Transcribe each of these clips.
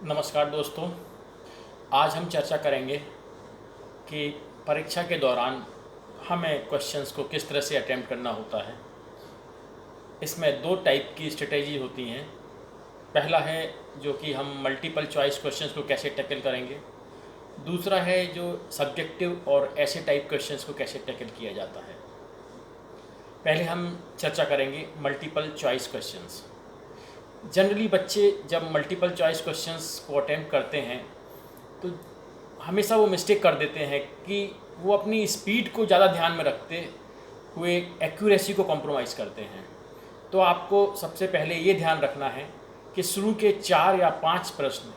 नमस्कार दोस्तों। आज हम चर्चा करेंगे कि परीक्षा के दौरान हमें क्वेश्चंस को किस तरह से अटेम्प्ट करना होता है। इसमें दो टाइप की स्ट्रेटेजी होती हैं। पहला है जो कि हम मल्टीपल चॉइस क्वेश्चंस को कैसे टैकल करेंगे। दूसरा है जो सब्जेक्टिव और ऐसे टाइप क्वेश्चंस को कैसे टैकल किया जाता है। पहले हम चर्चा करेंगे मल्टीपल चॉइस क्वेश्चंस। जनरली बच्चे जब मल्टीपल चॉइस क्वेश्चंस को अटेम्प्ट करते हैं तो हमेशा वो मिस्टेक कर देते हैं कि वो अपनी स्पीड को ज़्यादा ध्यान में रखते हुए एक्यूरेसी को कॉम्प्रोमाइज़ करते हैं। तो आपको सबसे पहले ये ध्यान रखना है कि शुरू के 4 या 5 प्रश्न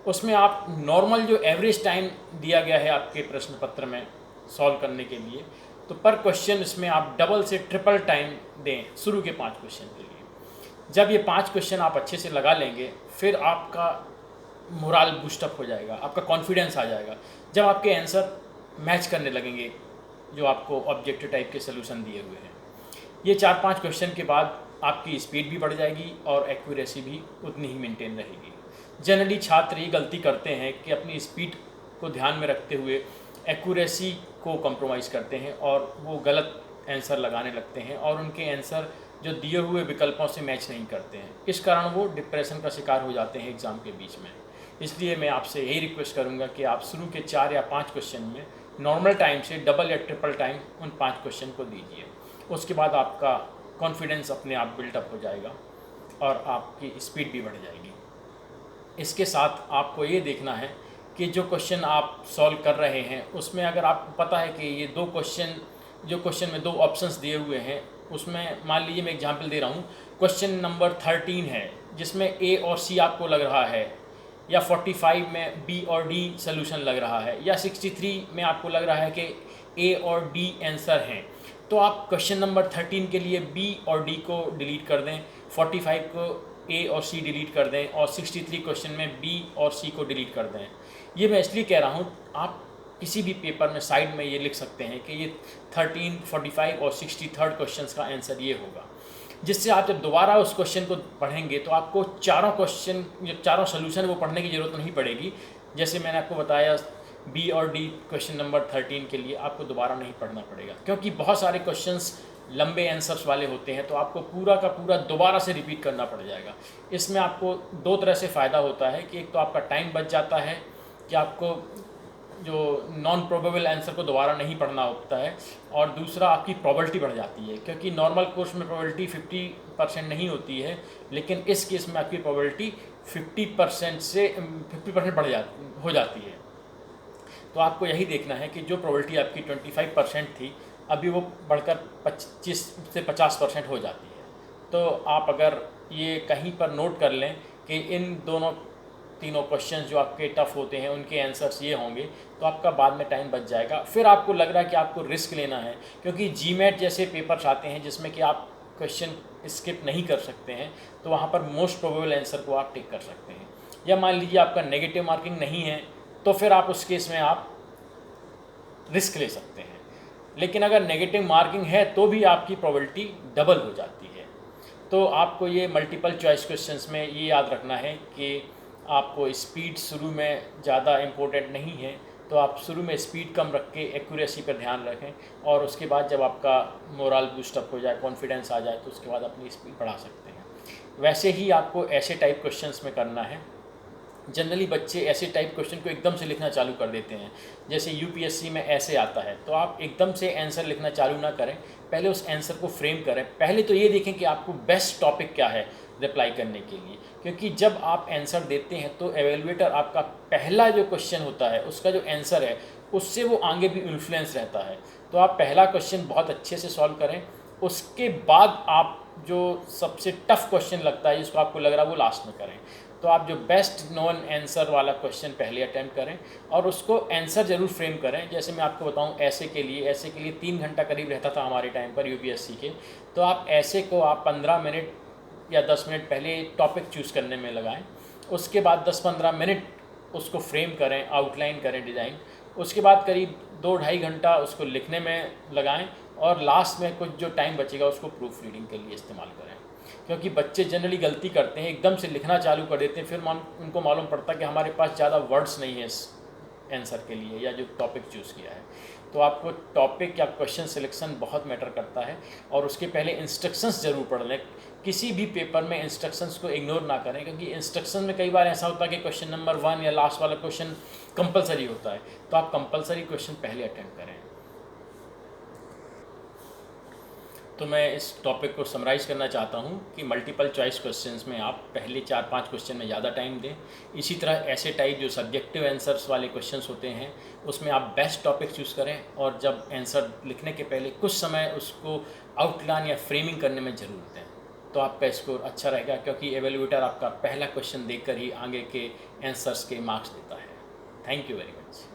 उसमें आप नॉर्मल जो एवरेज टाइम दिया गया है आपके प्रश्न पत्र में सॉल्व करने के लिए, तो पर क्वेश्चन इसमें आप डबल से ट्रिपल टाइम दें शुरू के 5 क्वेश्चन के लिए। जब ये 5 क्वेश्चन आप अच्छे से लगा लेंगे फिर आपका मोरल बूस्टअप हो जाएगा, आपका कॉन्फिडेंस आ जाएगा जब आपके आंसर मैच करने लगेंगे जो आपको ऑब्जेक्टिव टाइप के सलूशन दिए हुए हैं। ये 4-5 क्वेश्चन के बाद आपकी स्पीड भी बढ़ जाएगी और एक्यूरेसी भी उतनी ही मेंटेन रहेगी। जनरली छात्र ये गलती करते हैं कि अपनी स्पीड को ध्यान में रखते हुए एक्यूरेसी को कंप्रोमाइज़ करते हैं और वो गलत आंसर लगाने लगते हैं और उनके आंसर जो दिए हुए विकल्पों से मैच नहीं करते हैं। इस कारण वो डिप्रेशन का शिकार हो जाते हैं एग्ज़ाम के बीच में। इसलिए मैं आपसे यही रिक्वेस्ट करूंगा कि आप शुरू के 4 या 5 क्वेश्चन में नॉर्मल टाइम से डबल या ट्रिपल टाइम उन 5 क्वेश्चन को दीजिए। उसके बाद आपका कॉन्फिडेंस अपने आप बिल्डअप हो जाएगा और आपकी स्पीड भी बढ़ जाएगी। इसके साथ आपको ये देखना है कि जो क्वेश्चन आप सॉल्व कर रहे हैं उसमें अगर आपको पता है कि ये दो क्वेश्चन जो क्वेश्चन में 2 ऑप्शंस दिए हुए हैं उसमें मान लीजिए मैं एग्जांपल दे रहा हूँ, क्वेश्चन नंबर 13 है जिसमें ए और सी आपको लग रहा है, या 45 में बी और डी सोल्यूशन लग रहा है, या 63 में आपको लग रहा है कि ए और डी आंसर हैं। तो आप क्वेश्चन नंबर 13 के लिए बी और डी को डिलीट कर दें, 45 को ए और सी डिलीट कर दें और 63 क्वेश्चन में बी और सी को डिलीट कर दें। ये मैं इसलिए कह रहा हूँ, आप किसी भी पेपर में साइड में ये लिख सकते हैं कि ये 13, 45 और 63rd क्वेश्चन का आंसर ये होगा, जिससे आप जब दोबारा उस क्वेश्चन को पढ़ेंगे तो आपको चारों क्वेश्चन जो चारों सोल्यूशन वो पढ़ने की ज़रूरत नहीं पड़ेगी। जैसे मैंने आपको बताया बी और डी क्वेश्चन नंबर 13 के लिए आपको दोबारा नहीं पढ़ना पड़ेगा, क्योंकि बहुत सारे क्वेश्चंस लंबे आंसर्स वाले होते हैं तो आपको पूरा का पूरा दोबारा से रिपीट करना पड़ जाएगा। इसमें आपको 2 तरह से फ़ायदा होता है कि एक तो आपका टाइम बच जाता है कि आपको जो नॉन प्रोबेबल आंसर को दोबारा नहीं पढ़ना होता है, और दूसरा आपकी प्रोबेबिलिटी बढ़ जाती है, क्योंकि नॉर्मल कोर्स में प्रोबेबिलिटी 50% नहीं होती है, लेकिन इस केस में आपकी प्रोबेबिलिटी 50% से 50% हो जाती है। तो आपको यही देखना है कि जो प्रोबेबिलिटी आपकी 25% थी अभी वो बढ़कर 25 से 50% हो जाती है। तो आप अगर ये कहीं पर नोट कर लें कि इन तीनों क्वेश्चंस जो आपके टफ़ होते हैं उनके आंसर्स ये होंगे, तो आपका बाद में टाइम बच जाएगा। फिर आपको लग रहा है कि आपको रिस्क लेना है, क्योंकि जीमेट जैसे पेपर्स आते हैं जिसमें कि आप क्वेश्चन स्किप नहीं कर सकते हैं, तो वहाँ पर मोस्ट प्रोबेबल आंसर को आप टिक कर सकते हैं। या मान लीजिए आपका नेगेटिव मार्किंग नहीं है तो फिर आप उस केस में आप रिस्क ले सकते हैं, लेकिन अगर नेगेटिव मार्किंग है तो भी आपकी प्रोबेबिलिटी डबल हो जाती है। तो आपको ये मल्टीपल चॉइस क्वेश्चंस में ये याद रखना है कि आपको स्पीड शुरू में ज़्यादा इम्पोर्टेंट नहीं है, तो आप शुरू में स्पीड कम रख के एक्यूरेसी पर ध्यान रखें, और उसके बाद जब आपका मोरल बूस्टअप हो जाए, कॉन्फिडेंस आ जाए, तो उसके बाद अपनी स्पीड बढ़ा सकते हैं। वैसे ही आपको ऐसे टाइप क्वेश्चंस में करना है। जनरली बच्चे ऐसे टाइप क्वेश्चन को एकदम से लिखना चालू कर देते हैं, जैसे यूपीएससी में ऐसे आता है, तो आप एकदम से आंसर लिखना चालू ना करें, पहले उस आंसर को फ्रेम करें। पहले तो ये देखें कि आपको बेस्ट टॉपिक क्या है रिप्लाई करने के लिए, क्योंकि जब आप आंसर देते हैं तो एवेलुएटर आपका पहला जो क्वेश्चन होता है उसका जो आंसर है उससे वो आगे भी इन्फ्लुएंस रहता है। तो आप पहला क्वेश्चन बहुत अच्छे से सॉल्व करें, उसके बाद आप जो सबसे टफ क्वेश्चन लगता है जिसको आपको लग रहा है वो लास्ट में करें। तो आप जो बेस्ट नोन आंसर वाला क्वेश्चन पहले अटैम्प्ट करें और उसको आंसर ज़रूर फ्रेम करें। जैसे मैं आपको बताऊं, ऐसे के लिए 3 घंटा करीब रहता था हमारे टाइम पर यूपीएससी के, तो आप ऐसे को आप 15 मिनट या 10 मिनट पहले टॉपिक चूज़ करने में लगाएं, उसके बाद 10-15 मिनट उसको फ्रेम करें, आउटलाइन करें डिज़ाइन, उसके बाद करीब 2-2.5 घंटा उसको लिखने में लगाएं, और लास्ट में कुछ जो टाइम बचेगा उसको प्रूफ रीडिंग के लिए इस्तेमाल करें। क्योंकि बच्चे जनरली गलती करते हैं, एकदम से लिखना चालू कर देते हैं, फिर उनको मालूम पड़ता है कि हमारे पास ज़्यादा वर्ड्स नहीं है इस आंसर के लिए या जो टॉपिक चूज़ किया है। तो आपको टॉपिक या क्वेश्चन सिलेक्शन बहुत मैटर करता है, और उसके पहले इंस्ट्रक्शंस ज़रूर पढ़ लें। किसी भी पेपर में इंस्ट्रक्शंस को इग्नोर ना करें, क्योंकि इंस्ट्रक्शन में कई बार ऐसा होता है कि क्वेश्चन नंबर 1 या लास्ट वाला क्वेश्चन कंपलसरी होता है, तो आप कंपलसरी क्वेश्चन पहले अटेम्प्ट करें। तो मैं इस टॉपिक को समराइज़ करना चाहता हूँ कि मल्टीपल चॉइस क्वेश्चंस में आप पहले 4-5 क्वेश्चन में ज़्यादा टाइम दें। इसी तरह ऐसे टाइप जो सब्जेक्टिव आंसर्स वाले क्वेश्चंस होते हैं उसमें आप बेस्ट टॉपिक चूज़ करें, और जब आंसर लिखने के पहले कुछ समय उसको आउटलाइन या फ्रेमिंग करने में ज़रूर दें, तो आपका स्कोर अच्छा रहेगा, क्योंकि एवेल्यूएटर आपका पहला क्वेश्चन देखकर ही आगे के आंसर्स के मार्क्स देता है। Thank you very much.